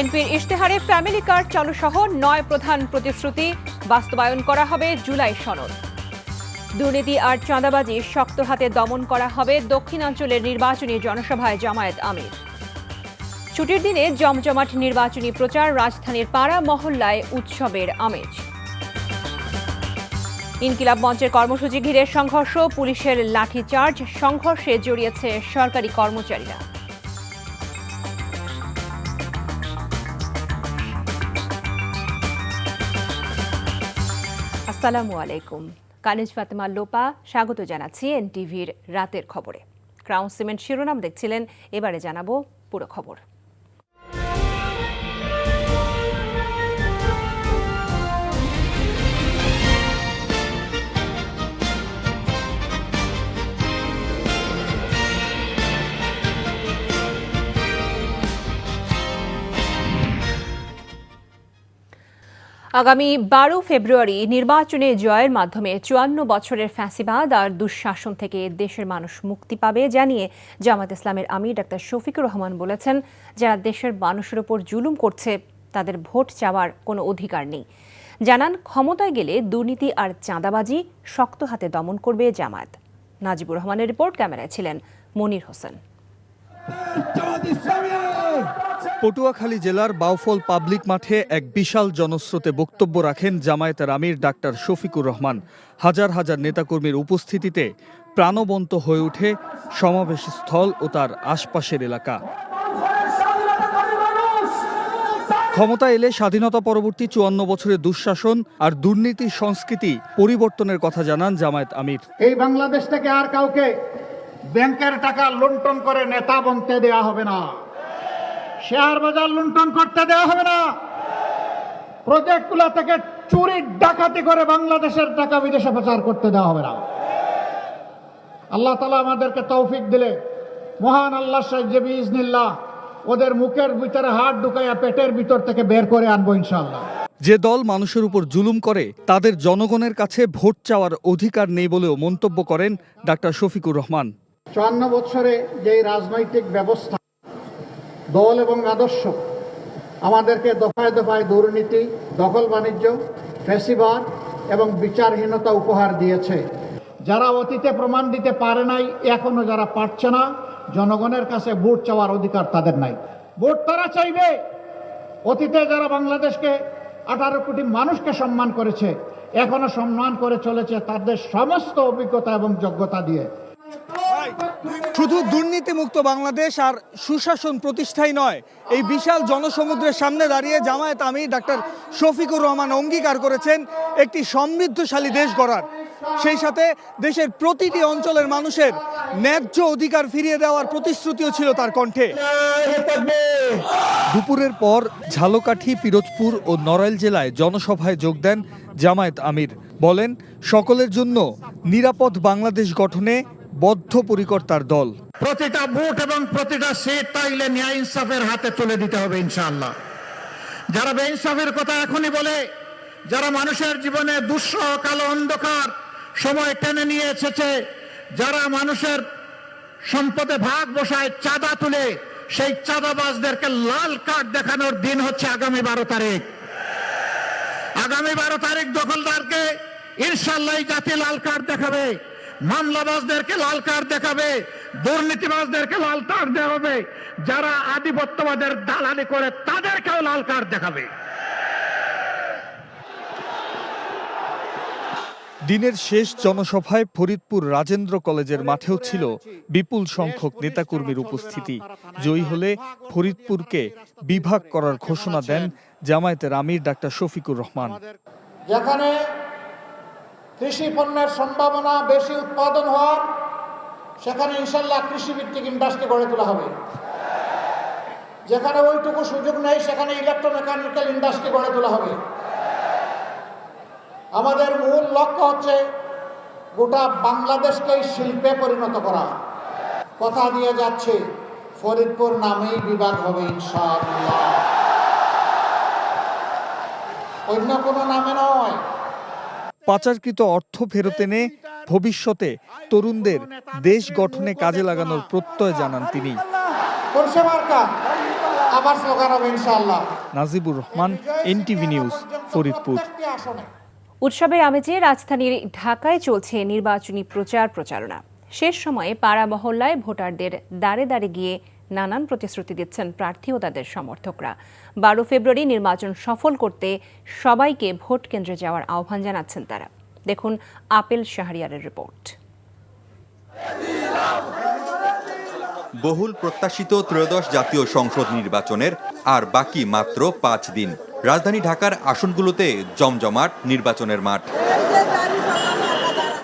বিএনপির ইশতেহারে family card চালু সহ 9 প্রধান প্রতিশ্রুতি বাস্তবায়ন করা হবে জুলাই সনদ। দুর্নীতি আর চাঁদাবাজি শক্ত হাতে দমন করা হবে দক্ষিণাঞ্চলের নির্বাচনী জনসভায় জামায়াত আমির। ছুটির দিনে জমজমাট নির্বাচনী প্রচার, রাজধানীর পাড়া মহল্লায় উৎসবের আমেজ। ইনকিলাব মঞ্চের কর্মসূচি ঘিরে সংঘর্ষ, পুলিশের লাঠিচার্জ, সংঘর্ষে জড়িয়েছে সরকারি কর্মচারীরা। আসসালামু আলাইকুম। কানিজ ফাতেমা লোপা স্বাগত জানাচ্ছি এনটিভির রাতের খবরে। ক্রাউন সিমেন্ট শিরোনাম দেখছিলেন, এবারে জানাবো পুরো খবর। আগামী 12 ফেব্রুয়ারি নির্বাচনে জয়ের মাধ্যমে 54 বছরের ফ্যাসিবাদ আর দুঃশাসন থেকে দেশের মানুষ মুক্তি পাবে জানিয়ে জামায়াত ইসলামের আমির ডাক্তার শফিকুর রহমান বলেছেন, যারা দেশের মানুষের উপর জুলুম করছে তাদের ভোট চাওয়ার কোনো অধিকার নেই। জানান, ক্ষমতায় গেলে দুর্নীতি আর চাঁদাবাজি শক্ত হাতে দমন করবে জামায়াত। নাজিবুর রহমানের রিপোর্ট, ক্যামেরায় ছিলেন মনির হোসেন। পটুয়াখালী জেলার বাউফল পাবলিক মাঠে এক বিশাল জনস্রোতে বক্তব্য রাখেন জামায়াতের আমির ডাক্তার শফিকুর রহমান। হাজার হাজার নেতাকর্মীর উপস্থিতিতে প্রাণবন্ত হয়ে ওঠে সমাবেশ স্থল ও তার আশপাশের এলাকা। ক্ষমতা এলে স্বাধীনতা পরবর্তী 54 বছরের দুঃশাসন আর দুর্নীতি সংস্কৃতি পরিবর্তনের কথা জানান জামায়াত আমির। এই বাংলাদেশ থেকে আর কাউকে ব্যাংকের টাকা লুণ্ঠন করে নেতা বনতে দেওয়া হবে না, শেয়ার বাজার লুণ্ঠন করতে দেওয়া হবে না, প্রজেক্টগুলো থেকে চুরি ডাকাতি করে বাংলাদেশের টাকা বিদেশে পাচার করতে দেওয়া হবে না। আল্লাহ তাআলা আমাদেরকে তৌফিক দিলে মহান আল্লাহ সাহায্যে বিইজনিল্লাহ ওদের মুখের ভিতরে হাত ঢুকাইয়া পেটের ভিতর থেকে বের করে আনবো ইনশাআল্লাহ। যে দল মানুষের উপর জুলুম করে তাদের জনগণের কাছে ভোট চাওয়ার অধিকার নেই বলেও মন্তব্য করেন ডাক্তার শফিকুর রহমান। 54 বছরে যে রাজনৈতিক ব্যবস্থা, দল এবং আদর্শ আমাদেরকে দফায় দফায় দুর্নীতি, দখল বাণিজ্য, ফ্যাসিবাদ এবং বিচারহীনতা উপহার দিয়েছে। যারা অতীতে প্রমাণ দিতে পারে নাই, এখনো যারা পারছে না, জনগণের কাছে ভোট চাওয়ার অধিকার তাদের নাই। ভোট তারা চাইবে অতীতে যারা বাংলাদেশকে 18 কোটি মানুষকে সম্মান করেছে, এখনো সম্মান করে চলেছে তাদের সমস্ত অভিজ্ঞতা এবং যোগ্যতা দিয়ে। শুধু দুর্নীতিমুক্ত বাংলাদেশ আর সুশাসন প্রতিষ্ঠাই নয়, এই বিশাল জনসমুদ্রের সামনে দাঁড়িয়ে জামায়াত আমির ডাক্তার শফিকুর রহমান অঙ্গীকার করেছেন একটি সমৃদ্ধশালী দেশ গড়ার। সেই সাথে দেশের প্রতিটি অঞ্চলের মানুষের ন্যায্য অধিকার ফিরিয়ে দেওয়ার প্রতিশ্রুতিও ছিল তার কণ্ঠে। দুপুরের পর ঝালকাঠি, পিরোজপুর ও নড়াইল জেলায় জনসভায় যোগ দেন জামায়াত আমির। বলেন, সকলের জন্য নিরাপদ বাংলাদেশ গঠনে বদ্ধপরিকর তার দল। প্রতিটা ভোট এবং প্রতিটা সিট তাইলে ন্যায় ইনসাফের হাতে তুলে দিতে হবে ইনশাআল্লাহ। যারা বেইনসাফের কথা এখনই বলে, যারা মানুষের জীবনে দুঃসহ কালো অন্ধকার সময় টেনে নিয়ে এসেছে, যারা মানুষের সম্পদে ভাগ বসায় চাঁদা তুলে, সেই চাঁদাবাজদেরকে লাল কার্ড দেখানোর দিন হচ্ছে আগামী 12 তারিখ। আগামী 12 তারিখ দখলদারকে ইনশাআল্লাহ জাতি লাল কার্ড দেখাবে, মামলাবাজদেরকে লাল কার্ড দেখাবে, দুর্নীতিবাজদেরকে লাল কার্ড দেখাবে, যারা আধিপত্যবাদের দালালি করে তাদেরকেও লাল কার্ড দেখাবে। দিনের শেষ জনসভায় ফরিদপুর রাজেন্দ্র কলেজের মাঠেও ছিল বিপুল সংখ্যক নেতাকর্মীর উপস্থিতি। জয়ী হলে ফরিদপুরকে বিভাগ করার ঘোষণা দেন জামায়াতের আমির ডাক্তার শফিকুর রহমান। যেখানে কৃষি পণ্যের সম্ভাবনা বেশি উৎপাদন হওয়ার, সেখানে ইনশাল্লাহ কৃষিভিত্তিক ইন্ডাস্ট্রি গড়ে তোলা হবে। যেখানে ওইটুকু সুযোগ নেই, সেখানে ইলেকট্রোমেকানিক্যাল ইন্ডাস্ট্রি গড়ে তোলা হবে। আমাদের মূল লক্ষ্য হচ্ছে গোটা বাংলাদেশকে শিল্পে পরিণত করা। কথা দিয়ে যাচ্ছে, ফরিদপুর নামেই বিভাগ হবে ইনশাআল্লাহ, অন্য কোনো নামে নয়। পাচারকৃত অর্থ ফেরত এনে ভবিষ্যতে তরুণদের দেশ গঠনে কাজে লাগানোর প্রত্যয় জানান তিনি। আবার স্লোগান হবে ইনশাআল্লাহ। Najibur Rahman, NTV news, Faridpur. উৎসবের আমেজে রাজধানীর ঢাকায় চলছে নির্বাচনী প্রচারণা। শেষ সময়ে পাড়া মহল্লায় ভোটারদের দাঁড়ে দাঁড়ে গিয়ে নানান প্রতিশ্রুতি দিচ্ছেন প্রার্থী ও তাদের সমর্থকরা। 12 ফেব্রুয়ারি নির্বাচন সফল করতে সবাইকে ভোট কেন্দ্রে যাওয়ার আহ্বান জানাচ্ছেন তারা। দেখুন আপেল শাহরিয়ারের রিপোর্ট। বহুল প্রত্যাশিত ত্রয়োদশ জাতীয় সংসদ নির্বাচনের আর বাকি মাত্র 5 দিন। রাজধানী ঢাকার আসনগুলোতে জমজমাট নির্বাচনের মাঠ।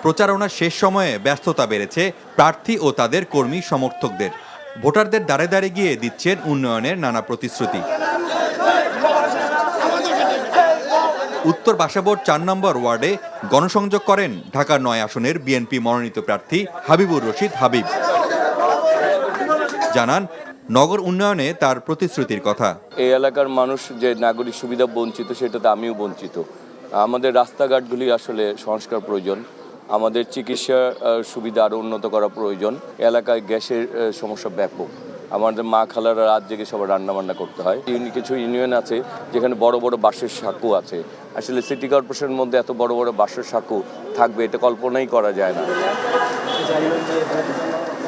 প্রচারণার শেষ সময়ে ব্যস্ততা বেড়েছে প্রার্থী ও তাদের কর্মী সমর্থকদের। ভোটারদের দাঁড়ে দাঁড়ে গিয়ে দিচ্ছেন উন্নয়নের নানা প্রতিশ্রুতি। উত্তর বাসাবোর 4 নম্বর ওয়ার্ডে গণসংযোগ করেন ঢাকার 9 আসনের বিএনপি মনোনীত প্রার্থী হাবিবুর রশিদ হাবিব। জানান নগর উন্নয়নে তার প্রতিশ্রুতির কথা। এই এলাকার মানুষ যে নাগরিক সুবিধা বঞ্চিত, সেটাতে আমিও বঞ্চিত। আমাদের রাস্তাঘাটগুলি আসলে সংস্কার প্রয়োজন, আমাদের চিকিৎসা সুবিধা আরও উন্নত করা প্রয়োজন। এলাকায় গ্যাসের সমস্যা ব্যাপক, আমাদের মা খালারা রাত জেগে সবার রান্নাবান্না করতে হয়। কিছু ইউনিয়ন আছে যেখানে বড় বড় বাঁশের সাঁকো আছে। আসলে সিটি কর্পোরেশনের মধ্যে এত বড় বড় বাঁশের সাঁকো থাকবে, এটা কল্পনাই করা যায় না।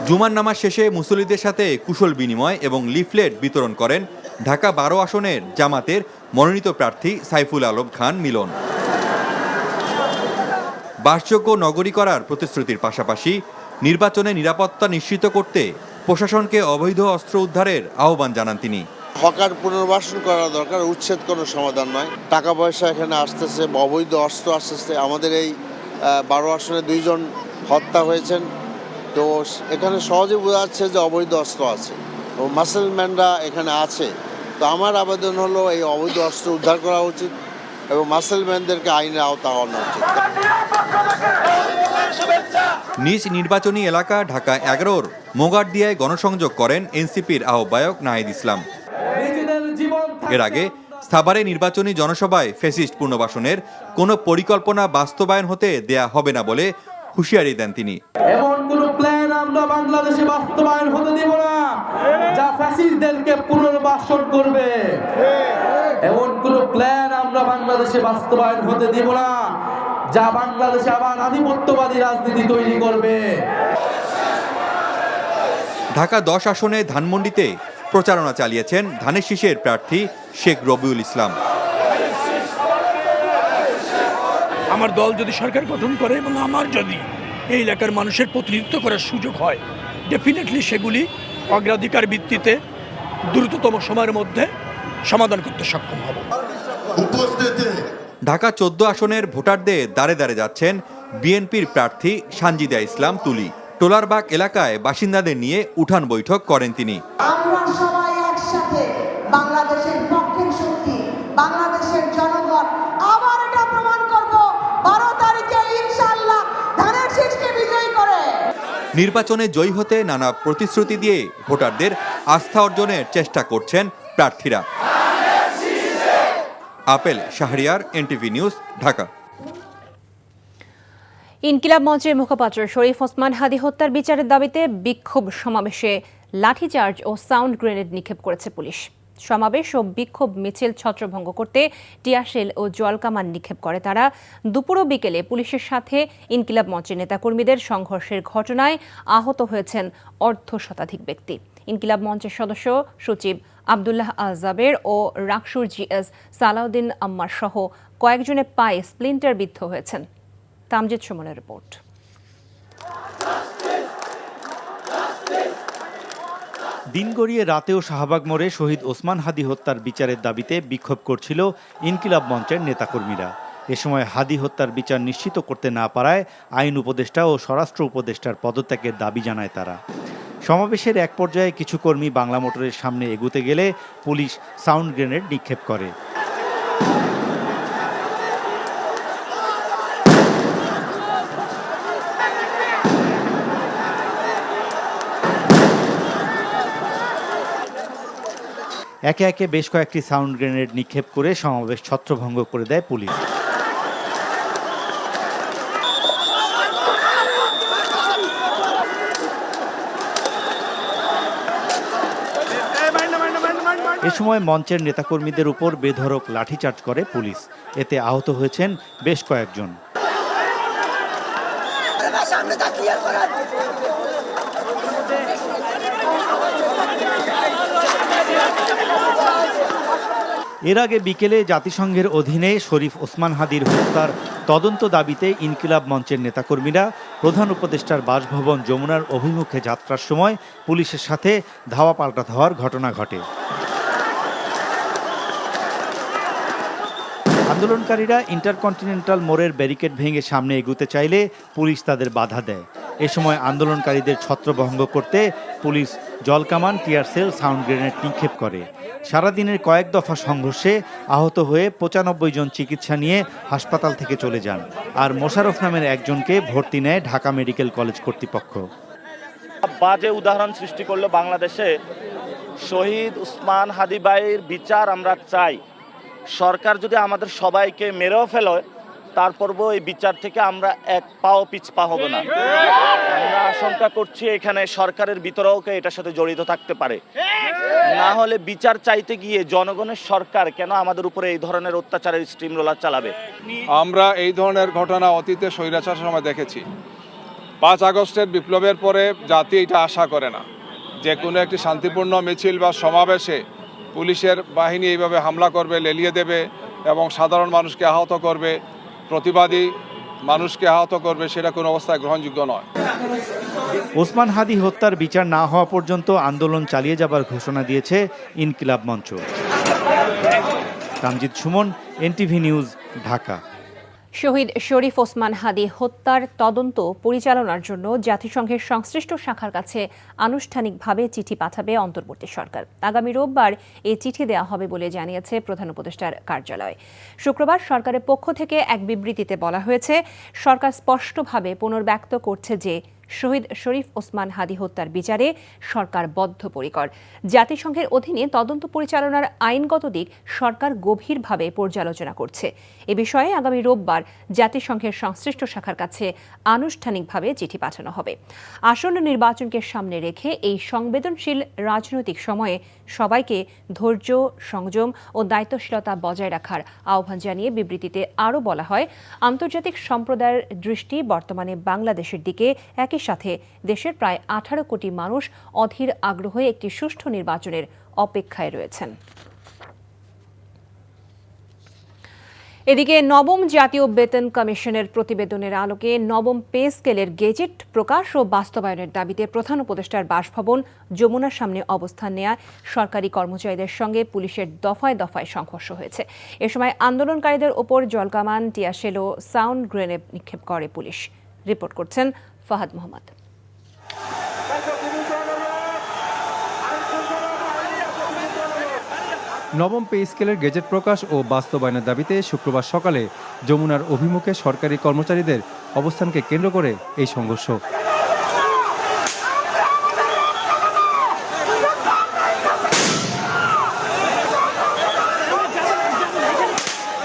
জুমার নামাজ শেষে মুসল্লিদের সাথে কুশল বিনিময় এবং লিফলেট বিতরণ করেন ঢাকা 12 আসনের জামাতের মনোনীত প্রার্থী সাইফুল আলম খান মিলন। বাসযোগ্য নগরী করার প্রতিশ্রুতির পাশাপাশি নির্বাচনে নিরাপত্তা নিশ্চিত করতে প্রশাসনকে অবৈধ অস্ত্র উদ্ধারের আহ্বান জানান তিনি। হকার পুনর্বাসন করা দরকার, উচ্ছেদ কোনো সমাধান নয়। টাকা পয়সা এখানে আসতেছে, অবৈধ অস্ত্র আসতেছে। আমাদের এই 12 আসনে 2 জন হত্যা হয়েছেন, তো এখানে সহজে বোঝা যাচ্ছে যে অবৈধ অস্ত্র আছে ও মাসেলম্যানরা এখানে আছে। তো আমার আবেদন হলো এই অবৈধ অস্ত্র উদ্ধার করা উচিত এবং মাসেলম্যানদেরকে আইনের আওতায় আনা উচিত। নিজ নির্বাচনী এলাকা ঢাকা 11-র মোগারদিয়ায় গণসংযোগ করেন এনসিপির আহ্বায়ক নাহিদ ইসলাম। এর আগে সাভারে নির্বাচনী জনসভায় ফ্যাসিস্ট পুনর্বাসনের কোনো পরিকল্পনা বাস্তবায়ন হতে দেয়া হবে না বলে হুঁশিয়ারি দেন তিনি। এমন কোন প্ল্যান আমরা বাংলাদেশে বাস্তবায়ন হতে দেব না যা ফ্যাসিস্টদেরকে পুনর্বাসন করবে। এমন কোন প্ল্যান আমরা বাংলাদেশে বাস্তবায়ন হতে দেব না যা বাংলাদেশে আবার আধিপত্যবাদী রাজনীতি তৈরি করবে। ঢাকা 10 আসনে ধানমন্ডিতে প্রচারণা চালিয়েছেন ধানের শীষের প্রার্থী শেখ রবিউল ইসলাম। আমার দল যদি সরকার গঠন করে এবং আমার যদি এই এলাকার মানুষের প্রতিনিধিত্ব করার সুযোগ হয়, ডেফিনেটলি সেগুলি অগ্রাধিকার ভিত্তিতে দ্রুততম সময়ের মধ্যে সমাধান করতে সক্ষম হব। ঢাকা 14 আসনের ভোটারদের দাঁড়ে দাঁড়ে যাচ্ছেন বিএনপির প্রার্থী সানজিদা ইসলাম তুলি। টোলারবাগ এলাকায় বাসিন্দাদের নিয়ে উঠান বৈঠক করেন তিনি। আমরা সবাই একসাথে বাংলাদেশের পক্ষের শক্তি, বাংলাদেশের জনগণ আবার এটা প্রমাণ করব 12 তারিখে ইনশাআল্লাহ ধানের শীষকে বিজয়ী করে। নির্বাচনে জয়ী হতে নানা প্রতিশ্রুতি দিয়ে ভোটারদের আস্থা অর্জনের চেষ্টা করছেন প্রার্থীরা। Apel Shahriar, NTV news, Dhaka. ইনকিলাব মঞ্চের মুখপাত্র শরীফ ওসমান হাদী হত্যার বিচারের দাবিতে বিক্ষোভ সমাবেশে লাঠিচার্জ ও সাউন্ড গ্রেনেড নিক্ষেপ করেছে পুলিশ। সমাবেশ ও বিক্ষোভ মিছিল ছত্রভঙ্গ করতে টিয়ারশেল ও জলকামান নিক্ষেপ করে তারা। দুপুর ও বিকেলে পুলিশের সাথে ইনকিলাব মঞ্চের নেতাকর্মীদের সংঘর্ষের ঘটনায় আহত হয়েছেন অর্ধশতাধিক ব্যক্তি। ইনকিলাব মঞ্চের সদস্য সচিব আবদুল্লাহ আল জাবের ও রাকসুর জিএস সালাউদ্দিন আম্মার সহ কয়েকজনের পায়ে স্প্লিন্টার বিদ্ধ হয়েছেন। তামজিদ সুমনের রিপোর্ট। দিন গড়িয়ে রাতেও শাহবাগ মোড়ে শহীদ ওসমান হাদী হত্যার বিচারের দাবিতে বিক্ষোভ করছিল ইনকিলাব মঞ্চের নেতাকর্মীরা। এ সময় হাদী হত্যার বিচার নিশ্চিত করতে না পারায় আইন উপদেষ্টা ও স্বরাষ্ট্র উপদেষ্টার পদত্যাগের দাবি জানায় তারা। সমাবেশের এক পর্যায়ে কিছু কর্মী বাংলা মোটরের সামনে এগুতে গেলে পুলিশ সাউন্ড গ্রেনেড নিক্ষেপ করে। একে একে বেশ কয়েকটি সাউন্ড গ্রেনেড নিক্ষেপ করে সমাবেশ ছত্রভঙ্গ করে দেয় পুলিশ। এ সময় মঞ্চের নেতাকর্মীদের উপর বেধড়ক লাঠিচার্জ করে পুলিশ। এতে আহত হয়েছেন বেশ কয়েকজন। এর আগে বিকেলে জাতিসংঘের অধীনে শরীফ ওসমান হাদির হত্যার তদন্ত দাবিতে ইনকিলাব মঞ্চের নেতাকর্মীরা প্রধান উপদেষ্টার বাসভবন যমুনার অভিমুখে যাত্রার সময় পুলিশের সাথে ধাওয়া পাল্টা হওয়ার ঘটনা ঘটে। আন্দোলনকারীরা ইন্টারকন্টিনেন্টাল মোড়ের ব্যারিকেড ভেঙে সামনে এগুতে চাইলে পুলিশ তাদের বাধা দেয়। এ সময় আন্দোলনকারীদের ছত্রভঙ্গ করতে পুলিশ জলকামান, টিয়ার সেল, সাউন্ড গ্রেনেড নিক্ষেপ করে। সারাদিনের কয়েক দফা সংঘর্ষে আহত হয়ে ৯৫ জন চিকিৎসা নিয়ে হাসপাতাল থেকে চলে যান। আর মোশাররফ নামের একজনকে ভর্তি নেয় ঢাকা মেডিকেল কলেজ কর্তৃপক্ষ। বাজে উদাহরণ সৃষ্টি করলো বাংলাদেশে। শহীদ ওসমান হাদি ভাইয়ের বিচার আমরা চাই। সরকার যদি আমাদের সবাইকে মেরেও ফেলে, তারপরও এই বিচার থেকে আমরা এক পাও পিছপা হব না। আমরা আশঙ্কা করছি এখানে সরকারের ভিতরেও এটার সাথে জড়িত থাকতে পারে। না হলে বিচার চাইতে গিয়ে জনগণের সরকার কেন আমাদের উপরে এই ধরনের অত্যাচারের স্টিম রোলার চালাবে? আমরা এই ধরনের ঘটনা অতীতে স্বৈরাচারের সময় দেখেছি। ৫ আগস্টের বিপ্লবের পরে জাতি এটা আশা করে না যে কোনো একটি শান্তিপূর্ণ মিছিল বা সমাবেশে পুলিশের বাহিনী এইভাবে হামলা করবে, লেলিয়ে দেবে এবং সাধারণ মানুষকে আহত করবে, প্রতিবাদী মানুষকে আহত করবে, সেটা কোনো অবস্থায় গ্রহণযোগ্য নয়। ওসমান হাদি হত্যার বিচার না হওয়া পর্যন্ত আন্দোলন চালিয়ে যাবার ঘোষণা দিয়েছে ইনকিলাব মঞ্চ। Tamjid Sumon, NTV news, Dhaka. শহীদ শরীফ ওসমান হাদি হত্যার তদন্ত পরিচালনার জন্য জাতিসংঘের সংশ্লিষ্ট শাখার কাছে আনুষ্ঠানিকভাবে চিঠি পাঠাবে অন্তর্বর্তী সরকার। আগামী রোববার এই চিঠি দেওয়া হবে বলে জানিয়েছে প্রধান উপদেষ্টার কার্যালয়। শুক্রবার সরকারের পক্ষ থেকে এক বিবৃতিতে বলা হয়েছে, সরকার স্পষ্টভাবে পুনর্ব্যক্ত করছে যে শহীদ শরীফ ওসমান হাদি হত্যার বিচারে সরকার বদ্ধপরিকর। জাতিসংঘের অধীনে তদন্ত পরিচালনার আইনগত দিক সরকার গভীরভাবে পর্যালোচনা করছে। এ বিষয়ে আগামী রোববার জাতিসংঘের সংশ্লিষ্ট শাখার কাছে আনুষ্ঠানিকভাবে চিঠি পাঠানো হবে। আসন্ন নির্বাচনকে সামনে রেখে এই সংবেদনশীল রাজনৈতিক সময়ে সবাইকে ধৈর্য, সংযম ও দায়িত্বশীলতা বজায় রাখার আহ্বান জানিয়ে বিবৃতিতে আরও বলা হয়, আন্তর্জাতিক সম্প্রদায়ের দৃষ্টি বর্তমানে বাংলাদেশের দিকে, একই সাথে দেশের প্রায় 18 কোটি মানুষ অধীর আগ্রহে একটি সুষ্ঠু নির্বাচনের অপেক্ষায় রয়েছেন। এদিকে নবম জাতীয় বেতন কমিশনের প্রতিবেদনের আলোকে নবম পে স্কেলের গেজেট প্রকাশ ও বাস্তবায়নের দাবিতে প্রধান উপদেষ্টার বাসভবন যমুনার সামনে অবস্থান নেয়া সরকারি কর্মচারীদের সঙ্গে পুলিশের দফায় দফায় সংঘর্ষ হয়েছে। এ সময় আন্দোলনকারীদের ওপর জলকামান, টিয়ারশেল ও সাউন্ড গ্রেনেড নিক্ষেপ করে পুলিশ। রিপোর্ট করছেন ফাহাদ মোহাম্মদ। নবম পে স্কেলের গেজেট প্রকাশ ও বাস্তবায়নের দাবিতে শুক্রবার সকালে যমুনার অভিমুখে সরকারি কর্মচারীদের অবস্থানকে কেন্দ্র করে এই সংঘর্ষ।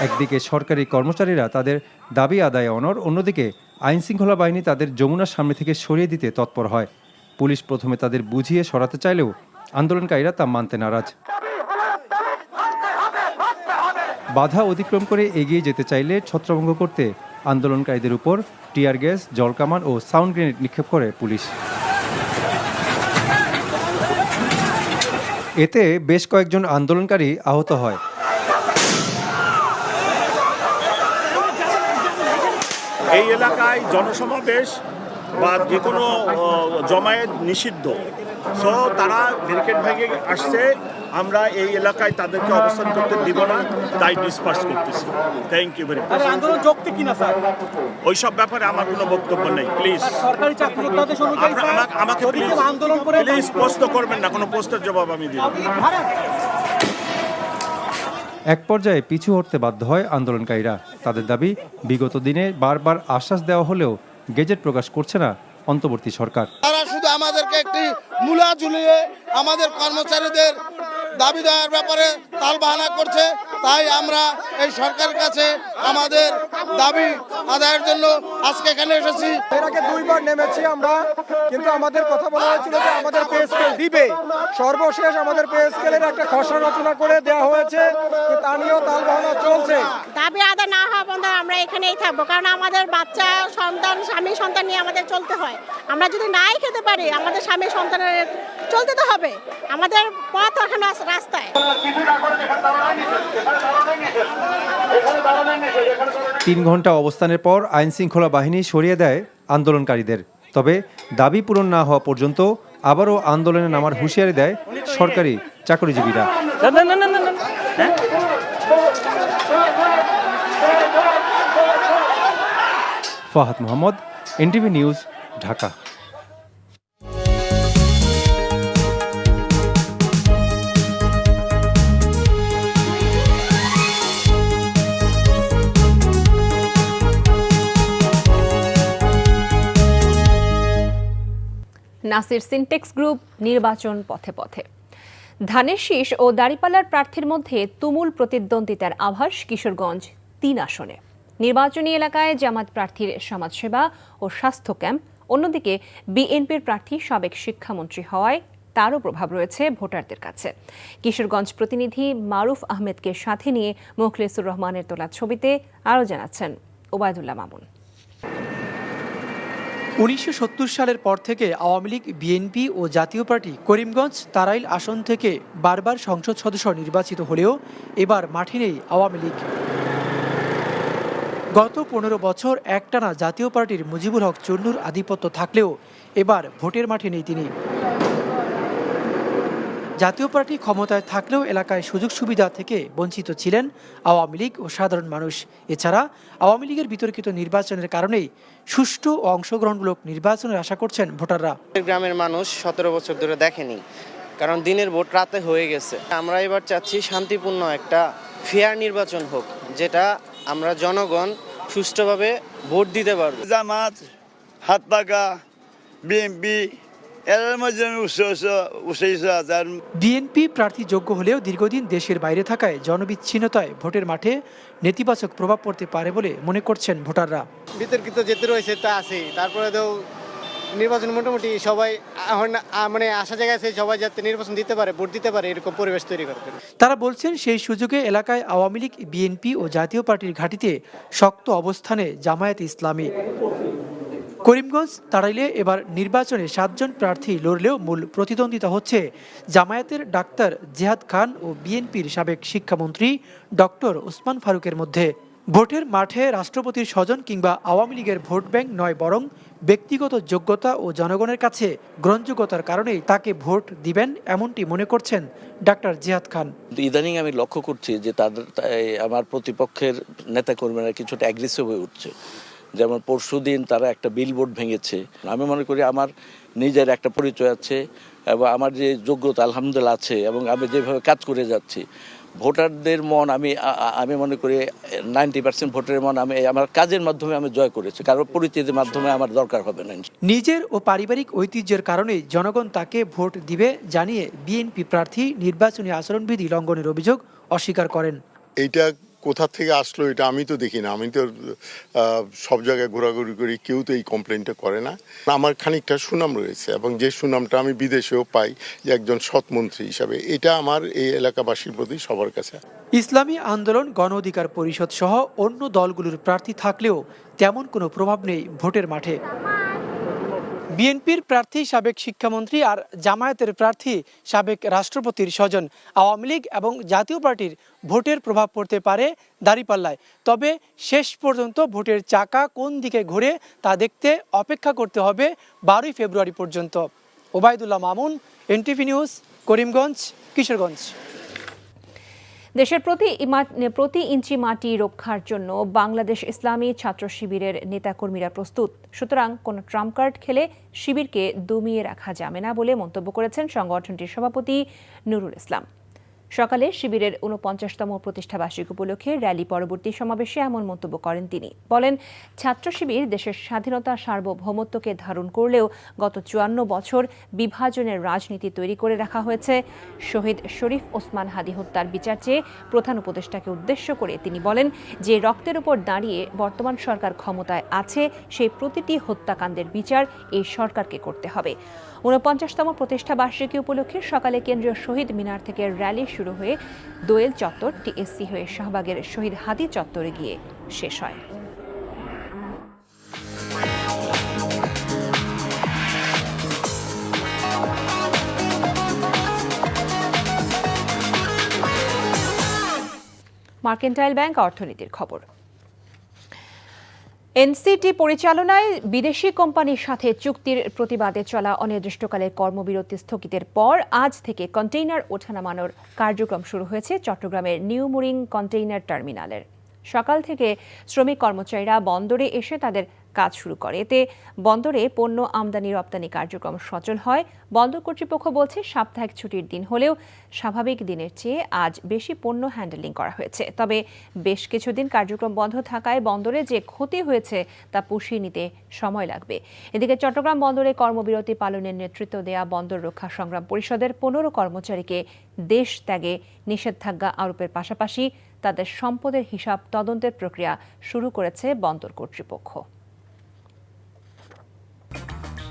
একদিকে সরকারি কর্মচারীরা তাদের দাবি আদায়ে অনড়, অন্যদিকে আইনশৃঙ্খলা বাহিনী তাদের যমুনার সামনে থেকে সরিয়ে দিতে তৎপর হয়। পুলিশ প্রথমে তাদের বুঝিয়ে সরাতে চাইলেও আন্দোলনকারীরা তা মানতে নারাজ। বাধা অতিক্রম করে এগিয়ে যেতে চাইলে ছত্রভঙ্গ করতে আন্দোলনকারীদের উপর টিয়ার গ্যাস, জলকামান ও সাউন্ড গ্রেনেড নিক্ষেপ করে পুলিশ। এতে বেশ কয়েকজন আন্দোলনকারী আহত হয়। এই এলাকায় জনসমাবেশ বা যে কোনো জমায়েত নিষিদ্ধ। সো তারা ব্যারিকেড ভেঙে আসছে, আমরা এই এলাকায় তাদেরকে অবস্থান করতে দিব না, তাই ডিসপার্স করতেছি। Thank you very much. আন্দোলন যৌক্তিক কিনা স্যার? ওইসব ব্যাপারে আমার কোনো বক্তব্য নেই, প্লিজ। সরকারি চাকরিদাতাদের অনুযায়ী আমাকে প্লিজ আন্দোলন করে প্লিজ প্রশ্ন করবেন না, কোনো প্রশ্নের জবাব আমি দিব। এক পর্যায়ে পিছু হটতে বাধ্য হয় আন্দোলনকারীরা। তাদের দাবি, বিগত দিনে বারবার আশ্বাস দেওয়া হলেও গেজেট প্রকাশ করছে না অন্তর্বর্তী সরকার। তারা শুধু আমাদেরকে একটি মূলা ঝুলিয়ে আমাদের কর্মচারীদের দাবি দেওয়ার ব্যাপারে তালবাহানা করছে। তাই আমরা এই সরকারের কাছে আমাদের দাবি আদায়ের জন্য আজকে এখানে এসেছি। এর আগে 2 বার নেমেছি আমরা, কিন্তু আমাদের কথা বলা হয়েছিল যে আমাদের পে স্কেল দিবে। সর্বশেষ আমাদের পে স্কেলের একটা খসড়া রচনা করে দেওয়া হয়েছে, তা নিয়েও তালবাহানা চলছে। দাবি আদায় না হওয়া পর্যন্ত আমরা এখানেই থাকবো, কারণ আমাদের বাচ্চা সন্তান স্বামী সন্তান নিয়ে আমাদের চলতে হয়। আমরা যদি নাই খেতে পারি, আমাদের স্বামী সন্তানের চলতে তো হবে, আমাদের পথ এখন রাস্তায়। 3 ঘন্টা অবস্থানের পর আইন শৃঙ্খলা বাহিনী সরিয়ে দেয় আন্দোলনকারীদের। তবে দাবি পূরণ না হওয়া পর্যন্ত আবারও আন্দোলনে নামার হুঁশিয়ারি দেয় সরকারি চাকরিজীবীরা। Fahad Mohammad, NTV news, Dhaka. Nasir Syntex group নির্বাচন পথে পথে। ধানের শীষ ও দাঁড়িপাল্লার প্রার্থীর মধ্যে তুমুল প্রতিদ্বন্দ্বিতার আভাস কিশোরগঞ্জ 3 আসনে। নির্বাচনী এলাকায় জামাত প্রার্থীর সমাজসেবা ও স্বাস্থ্য ক্যাম্প, অন্যদিকে বিএনপির প্রার্থী সাবেক শিক্ষামন্ত্রী হওয়ায় তারও প্রভাব রয়েছে ভোটারদের কাছে। কিশোরগঞ্জ প্রতিনিধি মারুফ আহমেদকে সাথে নিয়ে মোখলেসুর রহমানের তোলা ছবিতে আরও জানাচ্ছেন ওবায়দুল্লাহ মামুন। 1970 সালের পর থেকে আওয়ামী লীগ, বিএনপি ও জাতীয় পার্টি করিমগঞ্জ তারাইল আসন থেকে বারবার সংসদ সদস্য নির্বাচিত হলেও এবার মাঠে নেই আওয়ামী লীগ। গত 15 বছর একটানা জাতীয় পার্টির মুজিবুল হক চুন্নুর আধিপত্য থাকলেও এবার ভোটের মাঠে নেই তিনি। জাতীয় পার্টি ক্ষমতায় থাকলেও এলাকায় সুযোগ সুবিধা থেকে বঞ্চিত ছিলেন আওয়ামী লীগ ও সাধারণ মানুষ। এছাড়া আওয়ামী লীগের বিতর্কিত নির্বাচনের কারণেই সুষ্ঠু ও অংশগ্রহণমূলক নির্বাচনের আশা করছেন ভোটাররা। গ্রামের মানুষ 17 বছর ধরে দেখেনি, কারণ দিনের ভোট রাতে হয়ে গেছে। আমরা এবার চাচ্ছি শান্তিপূর্ণ একটা ফেয়ার নির্বাচন হোক, যেটা আমরা জনগণ সুষ্ঠুভাবে ভোট দিতে পারবো। জামাত, হাতপাকা, বিএনপি বিএনপি প্রার্থী যোগ্য হলেও দীর্ঘদিন দেশের বাইরে থাকায় জনবিচ্ছিন্নতায় ভোটের মাঠে নেতিবাচক প্রভাব পড়তে পারে বলে মনে করছেন ভোটাররা। বিতর্কিত যেতে রয়েছে তা আছে, তারপরে তো নির্বাচন মোটামুটি সবাই মানে আশা জায়গায় আছে সবাই যাতে নির্বাচন দিতে পারে, ভোট দিতে পারে, এরকম পরিবেশ তৈরি করতে। তারা বলছেন সেই সুযোগে এলাকায় আওয়ামী লীগ, বিএনপি ও জাতীয় পার্টির ঘাঁটিতে শক্ত অবস্থানে জামায়াতে ইসলামী। করিমগঞ্জ তাড়াইলে এবার নির্বাচনে 7 জন প্রার্থী লড়লেও মূল প্রতিদ্বন্দ্বিতা হচ্ছে জামায়াতের ডাক্তার জিহাদ খান ও বিএনপির সাবেক শিক্ষামন্ত্রী ডক্টর ওসমান ফারুকের মধ্যে। ভোটের মাঠে রাষ্ট্রপতির স্বজন কিংবা আওয়ামী লীগের ভোট ব্যাংক নয়, বরং ব্যক্তিগত যোগ্যতা ও জনগণের কাছে গ্রহণযোগ্যতার কারণেই তাকে ভোট দিবেন, এমনটি মনে করছেন ডাক্তার জিহাদ খান। ইদানিং আমি লক্ষ্য করছি যে তাদের আমার প্রতিপক্ষের নেতাকর্মীরা কিছুটা অ্যাগ্রেসিভ হয়ে উঠছে। যেমন পরশুদিন তারা একটা বিলবোর্ড ভেঙেছে। আমি মনে করি আমার নিজের একটা পরিচয় আছে এবং আমার যে যোগ্যতা আলহামদুলিল্লাহ আছে এবং আমি যেভাবে কাজ করে যাচ্ছি, ভোটারদের মন আমি মনে করি 90% ভোটের মন আমি আমার কাজের মাধ্যমে আমি জয় করেছি, কারণ পরিচিতির মাধ্যমে আমার দরকার হবে না। নিজের ও পারিবারিক ঐতিহ্যের কারণে জনগণ তাকে ভোট দিবে জানিয়ে বিএনপি প্রার্থী নির্বাচনী আচরণবিধি লঙ্ঘনের অভিযোগ অস্বীকার করেন। এইটা কোথা থেকে আসলো এটা আমি তো দেখি না, আমি তো সব জায়গায় ঘোরাঘুরি করি, কেউ তো এই কমপ্লেনটা করে না। আমার খানিকটা সুনাম রয়েছে এবং যে সুনামটা আমি বিদেশেও পাই যে একজন সৎমন্ত্রী হিসাবে, এটা আমার এই এলাকাবাসীর প্রতি সবার কাছে। ইসলামী আন্দোলন, গণ অধিকার পরিষদ সহ অন্য দলগুলোর প্রার্থী থাকলেও তেমন কোনো প্রভাব নেই ভোটের মাঠে। বিএনপির প্রার্থী সাবেক শিক্ষামন্ত্রী আর জামায়াতের প্রার্থী সাবেক রাষ্ট্রপতির স্বজন। আওয়ামী লীগ এবং জাতীয় পার্টির ভোটের প্রভাব পড়তে পারে দাঁড়িপাল্লায়, তবে শেষ পর্যন্ত ভোটের চাকা কোন দিকে ঘুরে তা দেখতে অপেক্ষা করতে হবে 12 ফেব্রুয়ারি পর্যন্ত। Obaidullah Mamun, NTV news, Karimganj, Kishoreganj. দেশের প্রতি ইঞ্চি মাটি রক্ষার জন্য বাংলাদেশ ইসলামী ছাত্র শিবিরের নেতাকর্মীরা প্রস্তুত। সুতরাং কোনো ট্রাম্প কার্ড খেলে শিবিরকে দমিয়ে রাখা যাবে না বলে মন্তব্য করেছেন সংগঠনটির সভাপতি নুরুল ইসলাম। সকালে শিবিরের ৪৯তম প্রতিষ্ঠাবার্ষিকী উপলক্ষে র্যালি পরবর্তী সমাবেশে এমন মন্তব্য করেন তিনি। বলেন, ছাত্র শিবির দেশের স্বাধীনতা সার্বভৌমত্বকে ধারণ করলেও গত ৫৪ বছর বিভাজনের রাজনীতি তৈরি করে রাখা হয়েছে। শহীদ শরীফ ওসমান হাদী হত্যার বিচার চেয়ে প্রধান উপদেষ্টাকে উদ্দেশ্য করে তিনি বলেন, যে রক্তের উপর দাঁড়িয়ে বর্তমান সরকার ক্ষমতায় আছে সেই প্রতিটি হত্যাকাণ্ডের বিচার এই সরকারকে করতে হবে। ৪৯তম প্রতিষ্ঠাবার্ষিকী উপলক্ষে সকালে কেন্দ্রীয় শহীদ মিনার থেকে র্যালি শুরু হয়ে দোয়েল চত্বর, টিএসসি হয়ে শাহবাগের শহীদ হাদী চত্বরে গিয়ে শেষ হয়। মার্কেন্টাইল ব্যাংক অর্থনীতির খবর। এনসিটি পরিচালনায় বিদেশি কোম্পানির সাথে চুক্তির প্রতিবাদে চলা অনির্দিষ্টকালের কর্মবিরতি স্থগিতের পর আজ থেকে কন্টেইনার ওঠানামানোর কার্যক্রম শুরু হয়েছে চট্টগ্রামের নিউ মুরিং কন্টেইনার টার্মিনালের। সকাল থেকে শ্রমিক কর্মচারীরা বন্দরে এসে তাদের কাজ শুরু করে। এতে বন্দরে পণ্য আমদানি রপ্তানি কার্যক্রম সচল হয়। বন্দর কর্তৃপক্ষ বলছে, সাপ্তাহিক ছুটির দিন হলেও স্বাভাবিক দিনের চেয়ে আজ বেশি পণ্য হ্যান্ডেলিং করা হয়েছে। তবে বেশ কিছুদিন কার্যক্রম বন্ধ থাকায় বন্দরে যে ক্ষতি হয়েছে তা পুষিয়ে নিতে সময় লাগবে। এদিকে চট্টগ্রাম বন্দরে কর্মবিরতি পালনের নেতৃত্ব দেয়া বন্দর রক্ষা সংগ্রাম পরিষদের ১৫ কর্মচারীকে দেশ ত্যাগে নিষেধাজ্ঞা আরোপের পাশাপাশি তাদের সম্পদের হিসাব তদন্তের প্রক্রিয়া শুরু করেছে বন্দর কর্তৃপক্ষ।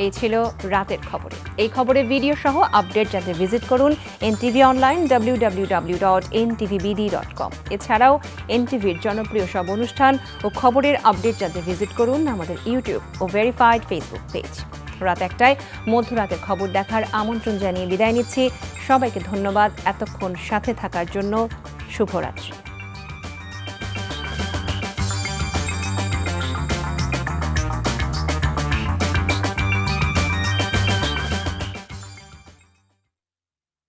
এই ছিল রাতের খবরে। এই খবরের ভিডিও সহ আপডেট জানতে ভিজিট করুন এনটিভি অনলাইন www.ntvbd.com। এছাড়াও এনটিভির জনপ্রিয় সব অনুষ্ঠান ও খবরের আপডেট জানতে ভিজিট করুন আমাদের ইউটিউব ও ভেরিফাইড ফেসবুক পেজ। রাত ১টায় মধ্যরাতের খবর দেখার আমন্ত্রণ জানিয়ে বিদায় নিচ্ছি। সবাইকে ধন্যবাদ এতক্ষণ সাথে থাকার জন্য। শুভরাত্রি।